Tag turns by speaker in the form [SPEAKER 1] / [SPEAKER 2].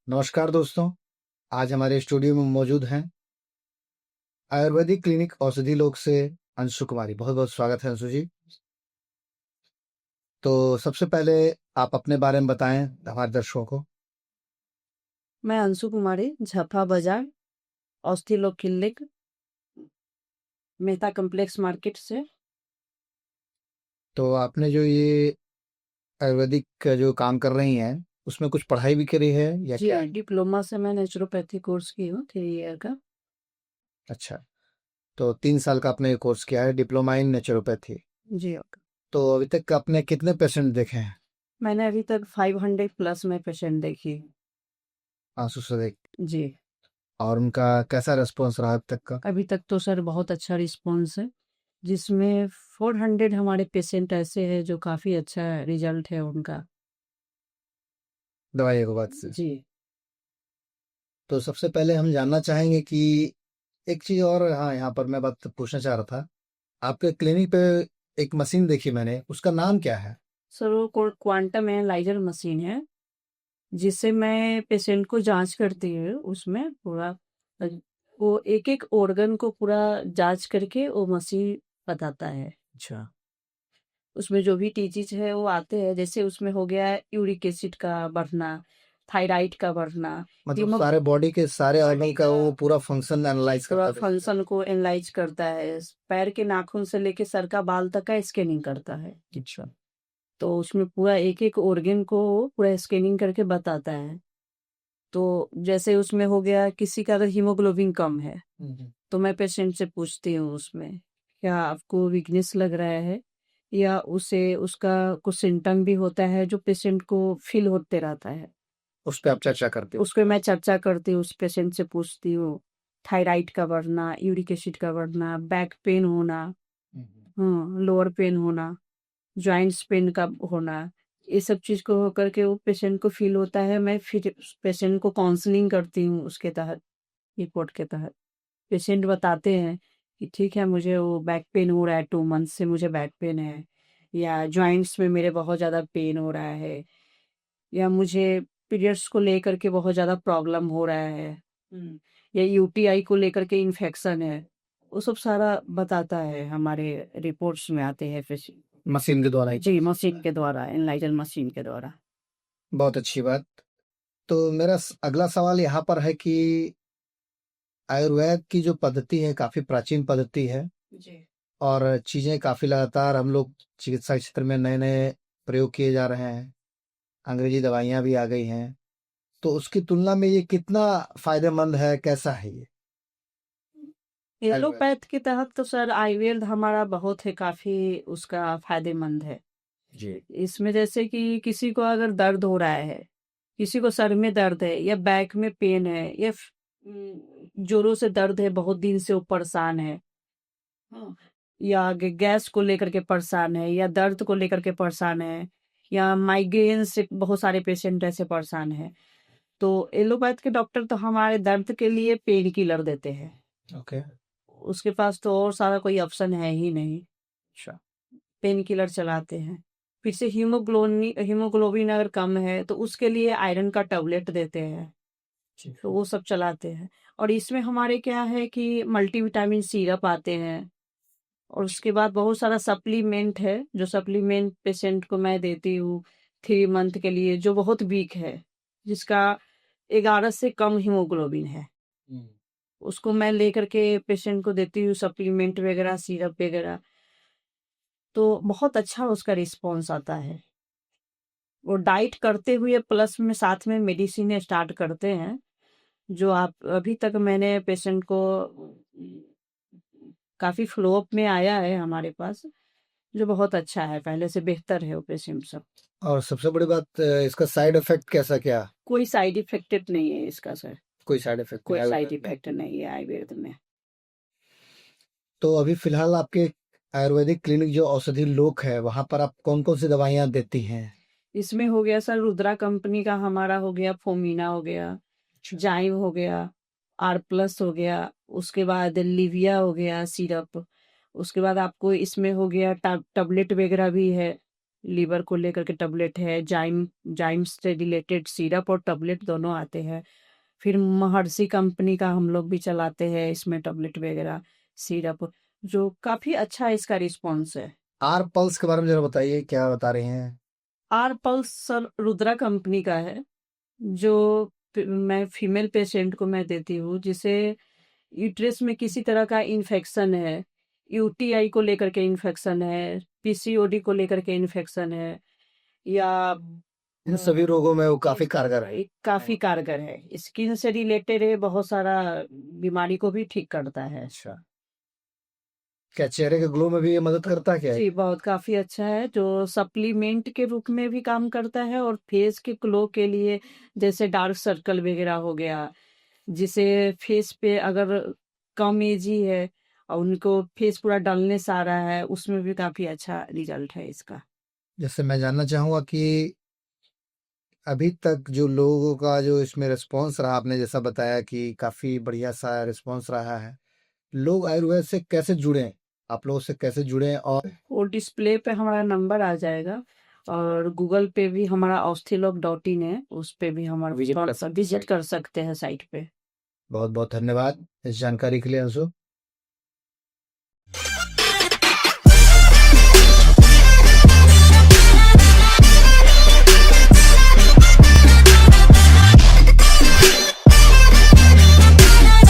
[SPEAKER 1] नमस्कार दोस्तों, आज हमारे स्टूडियो में मौजूद हैं आयुर्वेदिक क्लिनिक औषधि लोक से अंशु कुमारी। बहुत-बहुत स्वागत है अंशु जी। तो सबसे पहले आप अपने बारे में बताएँ हमारे दर्शकों को।
[SPEAKER 2] मैं अंशु कुमारी, झफा बाजार, ऑस्थिलो क्लिनिक, मेहता कॉम्प्लेक्स मार्केट से।
[SPEAKER 1] तो आपने जो ये आयुर्वेदिक का जो काम कर रही हैं, उसमें कुछ पढ़ाई भी करी है या
[SPEAKER 2] जी
[SPEAKER 1] क्या?
[SPEAKER 2] हाँ, डिप्लोमा से मैं नेचुरोपैथी कोर्स की हूँ 3 ईयर का।
[SPEAKER 1] अच्छा, तो 3 साल का आपने कोर्स किया है डिप्लोमा इन नेचुरोपैथी।
[SPEAKER 2] जी हाँ।
[SPEAKER 1] तो अभी तक आपने कितने पेशेंट देखे हैं
[SPEAKER 2] मैंने अभी तक 500 प्लस में पेशेंट देखी।
[SPEAKER 1] आंसू से देख,
[SPEAKER 2] जी,
[SPEAKER 1] और उनका कैसा रिस्पॉन्स रहा अब तक का?
[SPEAKER 2] अभी तक तो सर बहुत अच्छा रिस्पॉन्स है, जिसमें 400 हमारे पेशेंट ऐसे हैं जो काफ़ी अच्छा रिजल्ट है उनका।
[SPEAKER 1] दवाइयों के बाद से।
[SPEAKER 2] जी।
[SPEAKER 1] तो सबसे पहले हम जानना चाहेंगे कि एक चीज़ और, हाँ, यहाँ पर मैं बात पूछना चाह रहा था। आपके क्लिनिक पे एक मशीन देखी मैंने, उसका नाम क्या है?
[SPEAKER 2] सर वो क्वांटम एनालाइजर मशीन है, जिससे मैं पेशेंट को जांच करती हूँ उसमें पूरा अ, वो एक-एक ऑर्गन को पूरा जांच करके वो मशीन बताता है।
[SPEAKER 1] अच्छा,
[SPEAKER 2] उसमें जो भी टीचीज है वो आते हैं, जैसे उसमें हो गया यूरिक एसिड का बढ़ना, थायराइड का बढ़ना,
[SPEAKER 1] मतलब
[SPEAKER 2] हीमो
[SPEAKER 1] सारे बॉडी के सारे ऑर्गन का वो पूरा फंक्शन एनालाइज
[SPEAKER 2] पूरा
[SPEAKER 1] करता है।
[SPEAKER 2] फंक्शन को एनालाइज करता है। पैर के नाखून से लेके सर का बाल तक का स्कैनिंग करता है।
[SPEAKER 1] अच्छा।
[SPEAKER 2] तो उसमें पूरा एक-एक ऑर्गन को पूरा स्कैनिंग करके बताता है। तो जैसे उसमें हो गया किसी का अगर हीमोग्लोबिन कम है, तो मैं पेशेंट से पूछती हूँ उसमें, क्या आपको वीकनेस लग रहा है? या उसे उसका कुछ सिम्पटम भी होता है जो पेशेंट को फ़ील होते रहता है।
[SPEAKER 1] उस पे आप चर्चा करते हो।
[SPEAKER 2] उस पे मैं चर्चा करती हूँ, उस पेशेंट से पूछती हूँ, थायराइड का बढ़ना, यूरिक एसिड का बढ़ना, बैक पेन होना, लोअर पेन होना, जॉइंट्स पेन का होना, ये सब चीज़ को होकर के वो पेशेंट को फ़ील होता है। मैं फिर उस पेशेंट को काउंसलिंग करती हूँ उसके तहत, रिपोर्ट के तहत। पेशेंट बताते हैं कि ठीक है, मुझे वो बैक पेन हो रहा है, 2 मंथ से मुझे बैक पेन है, या जॉइंट्स में मेरे बहुत ज़्यादा पेन हो रहा है, या मुझे पीरियड्स को लेकर के बहुत ज़्यादा प्रॉब्लम हो रहा है, या यूटीआई को लेकर के इन्फेक्शन है। वो सब सारा बताता है, हमारे रिपोर्ट्स में आते हैं पेशेंट।
[SPEAKER 1] मशीन के द्वारा ही।
[SPEAKER 2] जी, मशीन के द्वारा, एनालाइज़र मशीन के द्वारा।
[SPEAKER 1] बहुत अच्छी बात। तो मेरा अगला सवाल यहाँ पर है कि आयुर्वेद की जो पद्धति है काफी प्राचीन पद्धति है,
[SPEAKER 2] जी।
[SPEAKER 1] और चीजें काफी लगातार हम लोग चिकित्सा क्षेत्र में नए नए प्रयोग किए जा रहे हैं। अंग्रेजी दवाइयां भी आ गई हैं। तो उसकी तुलना में ये कितना फायदेमंद है, कैसा है ये आयुर्वेद?
[SPEAKER 2] एलोपैथ के तहत तो सर आयुर्वेद हमारा बहुत है, काफ़ी उसका फ़ायदेमंद है।
[SPEAKER 1] जी।
[SPEAKER 2] इसमें जैसे कि किसी को अगर दर्द हो रहा है, किसी को सर में दर्द है या बैक में पेन है, या जोरों से दर्द है, बहुत दिन से वो परेशान है, हाँ, या गैस को लेकर के परेशान है, या दर्द को लेकर के परेशान है, या माइग्रेन से बहुत सारे पेशेंट ऐसे परेशान हैं, तो एलोपैथ के डॉक्टर तो हमारे दर्द के लिए पेन किलर देते हैं।
[SPEAKER 1] ओके।
[SPEAKER 2] उसके पास तो और सारा कोई ऑप्शन है ही नहीं।
[SPEAKER 1] अच्छा।
[SPEAKER 2] पेन किलर चलाते हैं। फिर से हीमोग्लोबिन अगर कम है तो उसके लिए आयरन का टैबलेट देते हैं,
[SPEAKER 1] ठीक
[SPEAKER 2] तो
[SPEAKER 1] है।
[SPEAKER 2] वो सब चलाते हैं। और इसमें हमारे क्या है कि मल्टीविटामिन सिरप आते हैं, और उसके बाद बहुत सारा सप्लीमेंट है, जो सप्लीमेंट पेशेंट को मैं देती हूँ 3 मंथ के लिए, जो बहुत वीक है, जिसका 11 से कम हीमोग्लोबिन है।
[SPEAKER 1] हम्म।
[SPEAKER 2] उसको मैं लेकर के पेशेंट को देती हूँ सप्लीमेंट वगैरह, सिरप वगैरह, तो बहुत अच्छा उसका रिस्पॉन्स आता है। वो डाइट करते हुए प्लस में साथ में मेडिसिन स्टार्ट करते हैं, जो आप अभी तक मैंने पेशेंट को काफ़ी फ्लो अप में आया है हमारे पास, जो बहुत अच्छा है, पहले से बेहतर है वो पेशेंट सब।
[SPEAKER 1] और सबसे बड़ी बात, इसका साइड इफेक्ट कैसा क्या?
[SPEAKER 2] कोई साइड इफ़ेक्टेड नहीं है इसका सर,
[SPEAKER 1] कोई साइड इफेक्ट नहीं
[SPEAKER 2] कोई साइड
[SPEAKER 1] आयुर्वेद में?
[SPEAKER 2] इफ़ेक्ट नहीं है आयुर्वेद में।
[SPEAKER 1] तो अभी फिलहाल आपके आयुर्वेदिक क्लिनिक जो औषधि लोक है, वहां पर आप कौन कौन सी दवाइयां देती हैं?
[SPEAKER 2] इसमें हो गया सर रुद्रा कंपनी का हमारा हो गया, फोमिना हो गया,
[SPEAKER 1] अच्छा।
[SPEAKER 2] जाइम हो गया, आर प्लस हो गया, उसके बाद लिविया हो गया सिरप, उसके बाद आपको इसमें हो गया टैबलेट वगैरह भी है, लीवर को लेकर के टैबलेट है, जाइम से रिलेटेड सिरप और टैबलेट दोनों आते हैं। फिर महर्षि कंपनी का हम लोग भी चलाते हैं, इसमें टैबलेट वगैरह सिरप, जो काफी अच्छा इसका रिस्पॉन्स है।
[SPEAKER 1] आर पल्स के बारे में जरा बताइए, क्या बता रहे हैं?
[SPEAKER 2] R pulse sir Rudra company का है, जो मैं फीमेल पेशेंट को मैं देती हूँ, जिसे यूट्रस में किसी तरह का इन्फेक्शन है, यूटीआई को लेकर के इन्फेक्शन है, पीसीओडी को लेकर के इन्फेक्शन है, या
[SPEAKER 1] इन सभी रोगों में वो काफी कारगर है।
[SPEAKER 2] काफी कारगर है। स्किन से रिलेटेड है, बहुत सारा बीमारी को भी ठीक करता है।
[SPEAKER 1] अच्छा, क्या चेहरे के ग्लो में भी ये मदद करता है क्या?
[SPEAKER 2] जी, बहुत काफी अच्छा है, जो सप्लीमेंट के रूप में भी काम करता है, और फेस के ग्लो के लिए, जैसे डार्क सर्कल वगैरह हो गया, जिसे फेस पे अगर कम एज ही है और उनको फेस पूरा डलनेस आ रहा है, उसमें भी काफी अच्छा रिजल्ट है इसका।
[SPEAKER 1] जैसे मैं जानना चाहूंगा कि अभी तक जो लोगों का जो इसमें रिस्पॉन्स रहा, आपने जैसा बताया कि काफी बढ़िया सा रिस्पॉन्स रहा है, लोग आयुर्वेद से कैसे जुड़े, आप लोगों से कैसे जुड़े? और
[SPEAKER 2] वो डिस्प्ले पे हमारा नंबर आ जाएगा, और गूगल पे भी हमारा ऑस्थिलोग.in है, उस पे भी हमारा विजिट कर सकते हैं साइट पे।
[SPEAKER 1] बहुत बहुत धन्यवाद इस जानकारी के लिए अंशु।